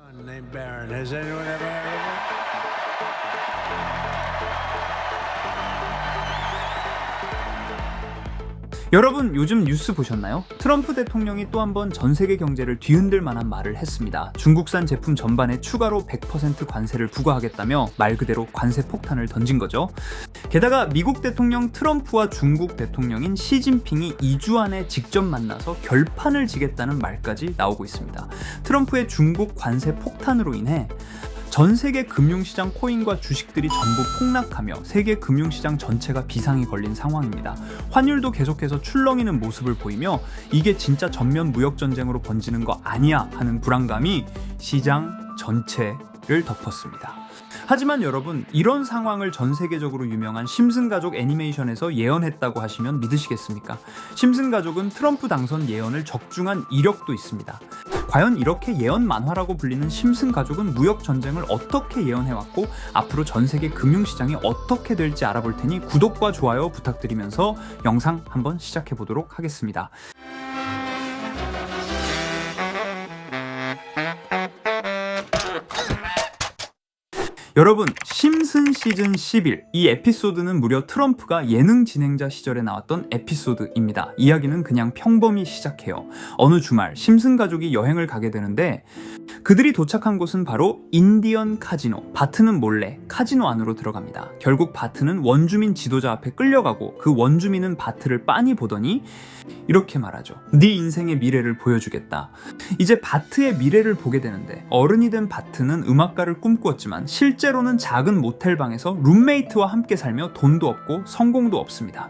son named Baron. Has anyone ever heard of him? 여러분 요즘 뉴스 보셨나요? 트럼프 대통령이 또 한 번 전 세계 경제를 뒤흔들 만한 말을 했습니다. 중국산 제품 전반에 추가로 100% 관세를 부과하겠다며 말 그대로 관세 폭탄을 던진 거죠. 게다가 미국 대통령 트럼프와 중국 대통령인 시진핑이 2주 안에 직접 만나서 결판을 지겠다는 말까지 나오고 있습니다. 트럼프의 중국 관세 폭탄으로 인해 전 세계 금융시장 코인과 주식들이 전부 폭락하며 세계 금융시장 전체가 비상이 걸린 상황입니다. 환율도 계속해서 출렁이는 모습을 보이며 이게 진짜 전면 무역전쟁으로 번지는 거 아니야 하는 불안감이 시장 전체를 덮었습니다. 하지만 여러분, 이런 상황을 전 세계적으로 유명한 심슨 가족 애니메이션에서 예언했다고 하시면 믿으시겠습니까? 심슨 가족은 트럼프 당선 예언을 적중한 이력도 있습니다. 과연 이렇게 예언 만화라고 불리는 심슨 가족은 무역 전쟁을 어떻게 예언해왔고 앞으로 전 세계 금융시장이 어떻게 될지 알아볼 테니 구독과 좋아요 부탁드리면서 영상 한번 시작해 보도록 하겠습니다. 여러분, 심슨 시즌 11, 이 에피소드는 무려 트럼프가 예능 진행자 시절에 나왔던 에피소드입니다. 이야기는 그냥 평범히 시작해요. 어느 주말 심슨 가족이 여행을 가게 되는데 그들이 도착한 곳은 바로 인디언 카지노. 바트는 몰래 카지노 안으로 들어갑니다. 결국 바트는 원주민 지도자 앞에 끌려가고 그 원주민은 바트를 빤히 보더니 이렇게 말하죠. 네 인생의 미래를 보여주겠다. 이제 바트의 미래를 보게 되는데 어른이 된 바트는 음악가를 꿈꾸었지만 실제로는 작은 모텔방에서 룸메이트와 함께 살며 돈도 없고 성공도 없습니다.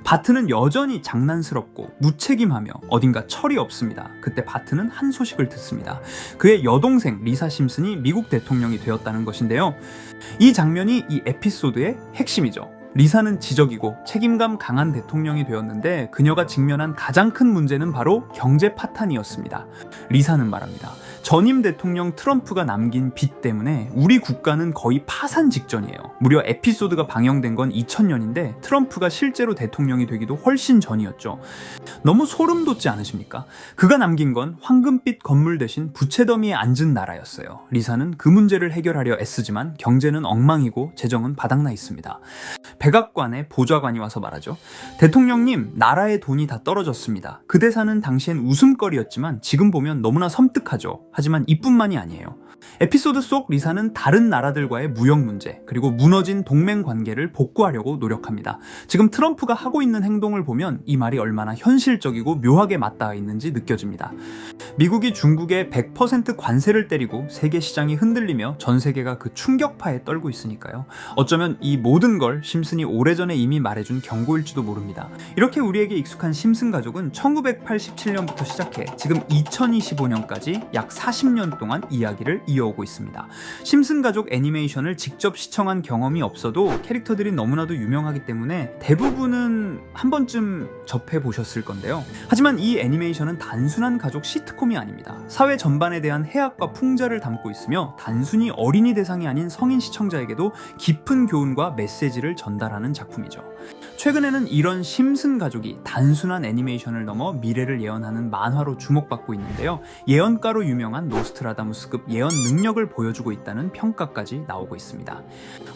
바트는 여전히 장난스럽고 무책임하며 어딘가 철이 없습니다. 그때 바트는 한 소식을 듣습니다. 그의 여동생 리사 심슨이 미국 대통령이 되었다는 것인데요. 이 장면이 이 에피소드의 핵심이죠. 리사는 지적이고 책임감 강한 대통령이 되었는데 그녀가 직면한 가장 큰 문제는 바로 경제 파탄이었습니다. 리사는 말합니다. 전임 대통령 트럼프가 남긴 빚 때문에 우리 국가는 거의 파산 직전이에요. 무려 에피소드가 방영된 건 2000년인데 트럼프가 실제로 대통령이 되기도 훨씬 전이었죠. 너무 소름 돋지 않으십니까? 그가 남긴 건 황금빛 건물 대신 부채 더미에 앉은 나라였어요. 리사는 그 문제를 해결하려 애쓰지만 경제는 엉망이고 재정은 바닥나 있습니다. 백악관에 보좌관이 와서 말하죠. 대통령님, 나라의 돈이 다 떨어졌습니다. 그 대사는 당시엔 웃음거리였지만 지금 보면 너무나 섬뜩하죠. 하지만 이뿐만이 아니에요. 에피소드 속 리사는 다른 나라들과의 무역 문제 그리고 무너진 동맹 관계를 복구하려고 노력합니다. 지금 트럼프가 하고 있는 행동을 보면 이 말이 얼마나 현실적이고 묘하게 맞닿아 있는지 느껴집니다. 미국이 중국에 100% 관세를 때리고 세계 시장이 흔들리며 전 세계가 그 충격파에 떨고 있으니까요. 어쩌면 이 모든 걸 심슨이 오래전에 이미 말해준 경고일지도 모릅니다. 이렇게 우리에게 익숙한 심슨 가족은 1987년부터 시작해 지금 2025년까지 약 40년 동안 이야기를 이어오고 있습니다. 심슨 가족 애니메이션을 직접 시청한 경험이 없어도 캐릭터들이 너무나도 유명하기 때문에 대부분은 한 번쯤 접해보셨을 건데요. 하지만 이 애니메이션은 단순한 가족 시트콤이 아닙니다. 사회 전반에 대한 해악과 풍자를 담고 있으며 단순히 어린이 대상이 아닌 성인 시청자에게도 깊은 교훈과 메시지를 전달하는 작품이죠. 최근에는 이런 심슨 가족이 단순한 애니메이션을 넘어 미래를 예언하는 만화로 주목받고 있는데요. 예언가로 유명한 노스트라다무스급 예언 능력을 보여주고 있다는 평가까지 나오고 있습니다.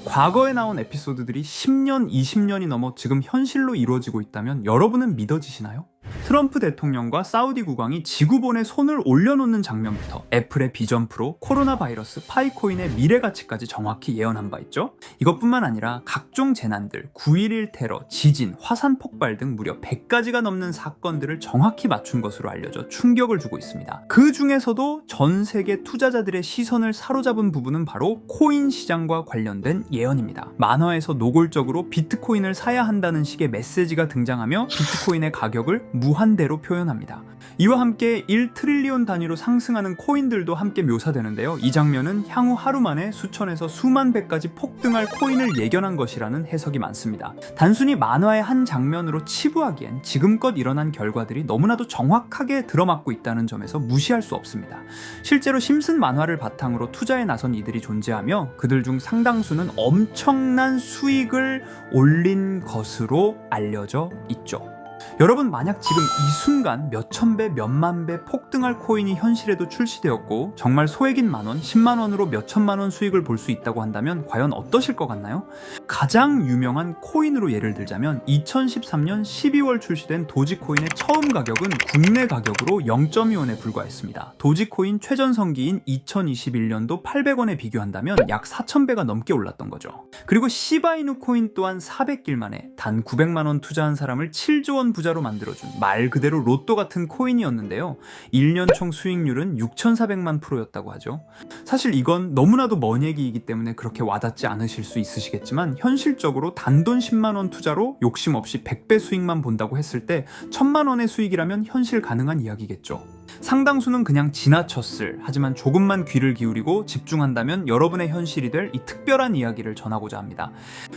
과거에 나온 에피소드들이 10년, 20년이 넘어 지금 현실로 이루어지고 있다면 여러분은 믿어지시나요? 트럼프 대통령과 사우디 국왕이 지구본에 손을 올려놓는 장면부터 애플의 비전 프로, 코로나 바이러스, 파이코인의 미래 가치까지 정확히 예언한 바 있죠. 이것뿐만 아니라 각종 재난들, 9.11 테러, 지진, 화산 폭발 등 무려 100가지가 넘는 사건들을 정확히 맞춘 것으로 알려져 충격을 주고 있습니다. 그 중에서도 전 세계 투자자들의 시선을 사로잡은 부분은 바로 코인 시장과 관련된 예언입니다. 만화에서 노골적으로 비트코인을 사야 한다는 식의 메시지가 등장하며 비트코인의 가격을 무한대로 표현합니다. 이와 함께 1트릴리온 단위로 상승하는 코인들도 함께 묘사되는데요. 이 장면은 향후 하루 만에 수천에서 수만 배까지 폭등할 코인을 예견한 것이라는 해석이 많습니다. 단순히 만화의 한 장면으로 치부하기엔 지금껏 일어난 결과들이 너무나도 정확하게 들어맞고 있다는 점에서 무시할 수 없습니다. 실제로 심슨 만화를 바탕으로 투자에 나선 이들이 존재하며 그들 중 상당수는 엄청난 수익을 올린 것으로 알려져 있죠. 여러분, 만약 지금 이 순간 몇천 배, 몇만 배 폭등할 코인이 현실에도 출시되었고 정말 소액인 만원, 10만원으로 몇천만원 수익을 볼 수 있다고 한다면 과연 어떠실 것 같나요? 가장 유명한 코인으로 예를 들자면 2013년 12월 출시된 도지코인의 처음 가격은 국내 가격으로 0.2원에 불과했습니다. 도지코인 최전성기인 2021년도 800원에 비교한다면 약 4,000배가 넘게 올랐던 거죠. 그리고 시바이누 코인 또한 400길 만에 단 900만원 투자한 사람을 7조 원 부자로 만들어준 말 그대로 로또 같은 코인이었는데요. 1년 총 수익률은 6,400만 %였다고 하죠. 사실 이건 너무나도 먼 얘기이기 때문에 그렇게 와닿지 않으실 수 있으시겠지만 현실적으로 단돈 10만원 투자로 욕심 없이 100배 수익만 본다고 했을 때 1,000만원의 수익이라면 현실 가능한 이야기겠죠. 상당수는 그냥 지나쳤을, 하지만 조금만 귀를 기울이고 집중한다면 여러분의 현실이 될 이 특별한 이야기를 전하고자 합니다.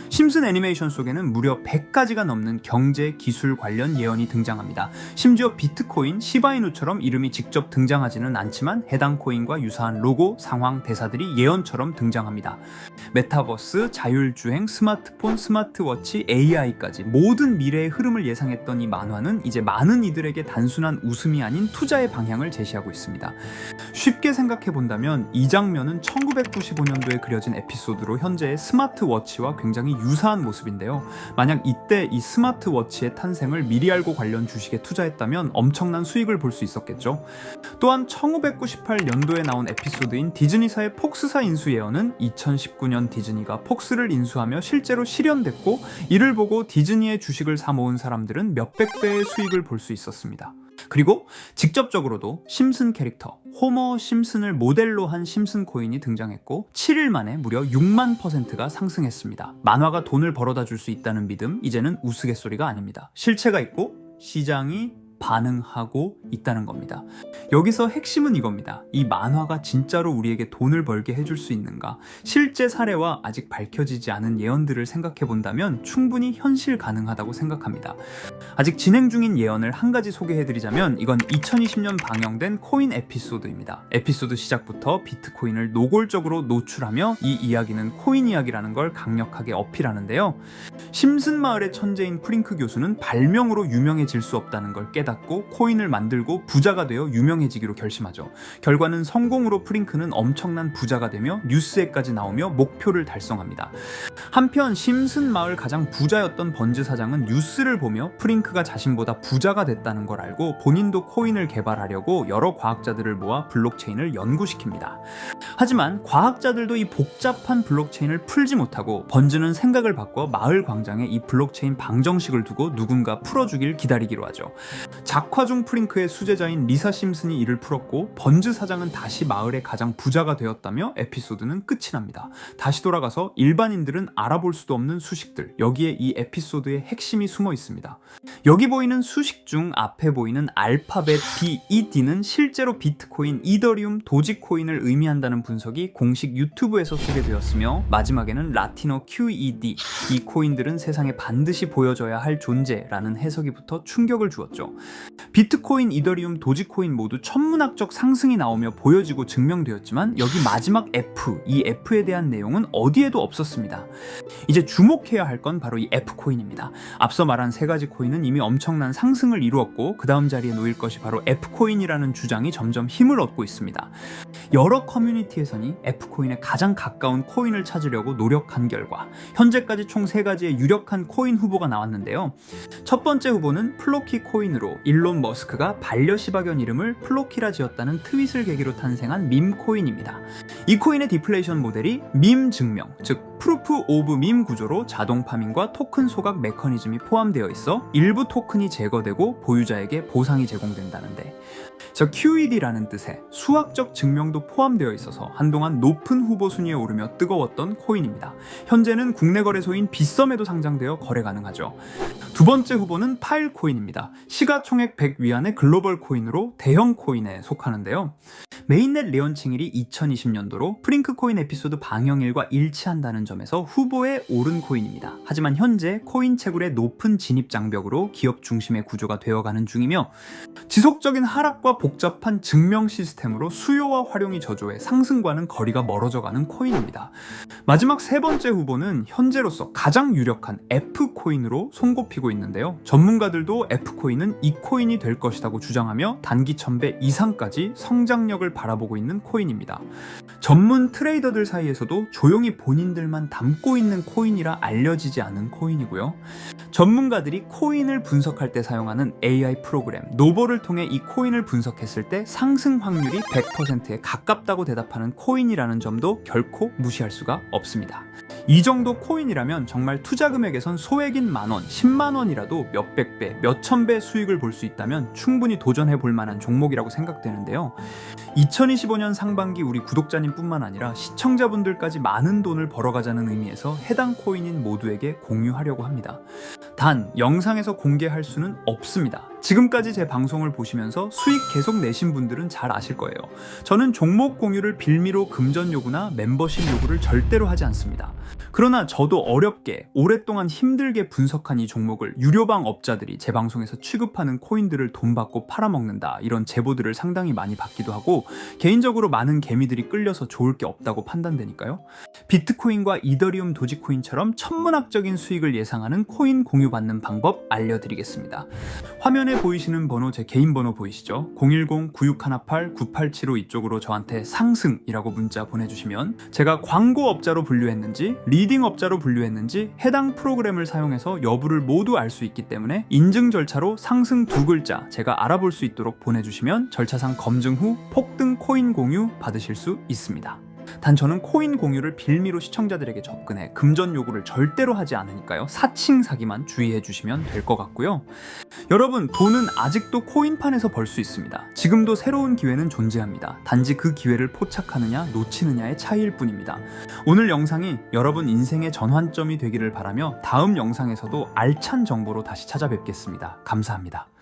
심슨 애니메이션 속에는 무려 100가지가 넘는 경제, 기술 관련 예언이 등장합니다. 심지어 비트코인, 시바이누처럼 이름이 직접 등장하지는 않지만 해당 코인과 유사한 로고, 상황, 대사들이 예언처럼 등장합니다. 메타버스, 자율주행, 스마트폰, 스마트워치, AI까지 모든 미래의 흐름을 예상했던 이 만화는 이제 많은 이들에게 단순한 웃음이 아닌 투자의 방향을 제시하고 있습니다. 쉽게 생각해 본다면 이 장면은 1995년도에 그려진 에피소드로 현재의 스마트워치와 굉장히 유사한 모습인데요. 만약 이때 이 스마트워치의 탄생을 미리 알고 관련 주식에 투자했다면 엄청난 수익을 볼 수 있었겠죠. 또한 1998년도에 나온 에피소드인 디즈니사의 폭스사 인수 예언은 2019년 디즈니가 폭스를 인수하며 실제로 실현됐고, 이를 보고 디즈니의 주식을 사 모은 사람들은 몇백 배의 수익을 볼 수 있었습니다. 그리고 직접적으로도 심슨 캐릭터 호머 심슨을 모델로 한 심슨 코인이 등장했고 7일 만에 무려 6만 %가 상승했습니다. 만화가 돈을 벌어다 줄 수 있다는 믿음, 이제는 우스갯소리가 아닙니다. 실체가 있고 시장이 반응하고 있다는 겁니다. 여기서 핵심은 이겁니다. 이 만화가 진짜로 우리에게 돈을 벌게 해줄 수 있는가? 실제 사례와 아직 밝혀지지 않은 예언들을 생각해 본다면 충분히 현실 가능하다고 생각합니다. 아직 진행 중인 예언을 한 가지 소개해드리자면 이건 2020년 방영된 코인 에피소드입니다. 에피소드 시작부터 비트코인을 노골적으로 노출하며 이 이야기는 코인 이야기라는 걸 강력하게 어필하는데요. 심슨 마을의 천재인 프링크 교수는 발명으로 유명해질 수 없다는 걸 깨닫고 코인을 만들고 부자가 되어 유명해지기로 결심하죠. 결과는 성공으로 프링크는 엄청난 부자가 되며 뉴스에까지 나오며 목표를 달성합니다. 한편 심슨 마을 가장 부자였던 번즈 사장은 뉴스를 보며 프링크가 자신보다 부자가 됐다는 걸 알고 본인도 코인을 개발하려고 여러 과학자들을 모아 블록체인을 연구시킵니다. 하지만 과학자들도 이 복잡한 블록체인을 풀지 못하고 번즈는 생각을 바꿔 마을 광장에 이 블록체인 방정식을 두고 누군가 풀어주길 기다리기로 하죠. 작화 중 프링크의 수제자인 리사 심슨이 이를 풀었고 번즈 사장은 다시 마을의 가장 부자가 되었다며 에피소드는 끝이 납니다. 다시 돌아가서 일반인들은 알아볼 수도 없는 수식들, 여기에 이 에피소드의 핵심이 숨어 있습니다. 여기 보이는 수식 중 앞에 보이는 알파벳 B, E, D는 실제로 비트코인, 이더리움, 도지코인을 의미한다는 분석이 공식 유튜브에서 소개되었으며 마지막에는 라틴어 QED, 이 코인들은 세상에 반드시 보여줘야 할 존재라는 해석이 붙어 충격을 주었죠. 비트코인, 이더리움, 도지코인 모두 천문학적 상승이 나오며 보여지고 증명되었지만 여기 마지막 F, 이 F에 대한 내용은 어디에도 없었습니다. 이제 주목해야 할 건 바로 이 F코인입니다. 앞서 말한 세 가지 코인은 이미 엄청난 상승을 이루었고 그 다음 자리에 놓일 것이 바로 F코인이라는 주장이 점점 힘을 얻고 있습니다. 여러 커뮤니티에서는 F코인에 가장 가까운 코인을 찾으려고 노력한 결과 현재까지 총 3가지의 유력한 코인 후보가 나왔는데요. 첫 번째 후보는 플로키 코인으로 일론 머스크가 반려시바견 이름을 플로키라 지었다는 트윗을 계기로 탄생한 밈 코인입니다. 이 코인의 디플레이션 모델이 밈 증명, 즉 프루프 오브 밈 구조로 자동 파밍과 토큰 소각 메커니즘이 포함되어 있어 일부 토큰이 제거되고 보유자에게 보상이 제공된다는데, QED라는 뜻의 수학적 증명도 포함되어 있어서 한동안 높은 후보 순위에 오르며 뜨거웠던 코인입니다. 현재는 국내 거래소인 빗썸에도 상장되어 거래 가능하죠. 두 번째 후보는 파일 코인입니다. 시가총액 100 위안의 글로벌 코인으로 대형 코인에 속하는데요. 메인넷 레언칭일이 2020년도로 프링크 코인 에피소드 방영일과 일치한다는 점에서 후보에 오른 코인입니다. 하지만 현재 코인 채굴의 높은 진입 장벽으로 기업 중심의 구조가 되어가는 중이며 지속적인 하락과 복잡한 증명 시스템으로 수요와 활용이 저조해 상승과는 거리가 멀어져가는 코인입니다. 마지막 세 번째 후보는 현재로서 가장 유력한 F코인으로 손꼽히고 있는데요. 전문가들도 F코인은 이 코인이 될 것이라고 주장하며 단기 1000배 이상까지 성장력을 바라보고 있는 코인입니다. 전문 트레이더들 사이에서도 조용히 본인들만 담고 있는 코인이라 알려지지 않은 코인이고요. 전문가들이 코인을 분석할 때 사용하는 AI 프로그램 노보를 통해 이 코인을 분석했을 때 상승 확률이 100%에 가깝다고 대답하는 코인이라는 점도 결코 무시할 수가 없습니다. 이 정도 코인이라면 정말 투자 금액에선 소액인 만원, 10만원이라도 몇백 배, 몇천 배 수익을 볼 수 있다면 충분히 도전해 볼 만한 종목이라고 생각되는데요. 2025년 상반기 우리 구독자님 뿐만 아니라 시청자분들까지 많은 돈을 벌어가자는 의미에서 해당 코인인 모두에게 공유하려고 합니다. 단, 영상에서 공개할 수는 없습니다. 지금까지 제 방송을 보시면서 수익 계속 내신 분들은 잘 아실 거예요. 저는 종목 공유를 빌미로 금전 요구나 멤버십 요구를 절대로 하지 않습니다. 그러나 저도 어렵게 오랫동안 힘들게 분석한 이 종목을 유료방 업자들이 제 방송에서 취급하는 코인들을 돈 받고 팔아먹는다, 이런 제보들을 상당히 많이 받기도 하고 개인적으로 많은 개미들이 끌려서 좋을 게 없다고 판단되니까요. 비트코인과 이더리움 도지코인처럼 천문학적인 수익을 예상하는 코인 공유받는 방법 알려드리겠습니다. 화면에 보이시는 번호 제 개인 번호 보이시죠? 010-9618-9875 이쪽으로 저한테 상승이라고 문자 보내주시면 제가 광고업자로 분류했는지 리딩업자로 분류했는지 해당 프로그램을 사용해서 여부를 모두 알 수 있기 때문에 인증 절차로 상승 2글자 제가 알아볼 수 있도록 보내주시면 절차상 검증 후 폭등 코인 공유 받으실 수 있습니다. 단 저는 코인 공유를 빌미로 시청자들에게 접근해 금전 요구를 절대로 하지 않으니까요. 사칭 사기만 주의해 주시면 될 것 같고요. 여러분, 돈은 아직도 코인판에서 벌 수 있습니다. 지금도 새로운 기회는 존재합니다. 단지 그 기회를 포착하느냐 놓치느냐의 차이일 뿐입니다. 오늘 영상이 여러분 인생의 전환점이 되기를 바라며 다음 영상에서도 알찬 정보로 다시 찾아뵙겠습니다. 감사합니다.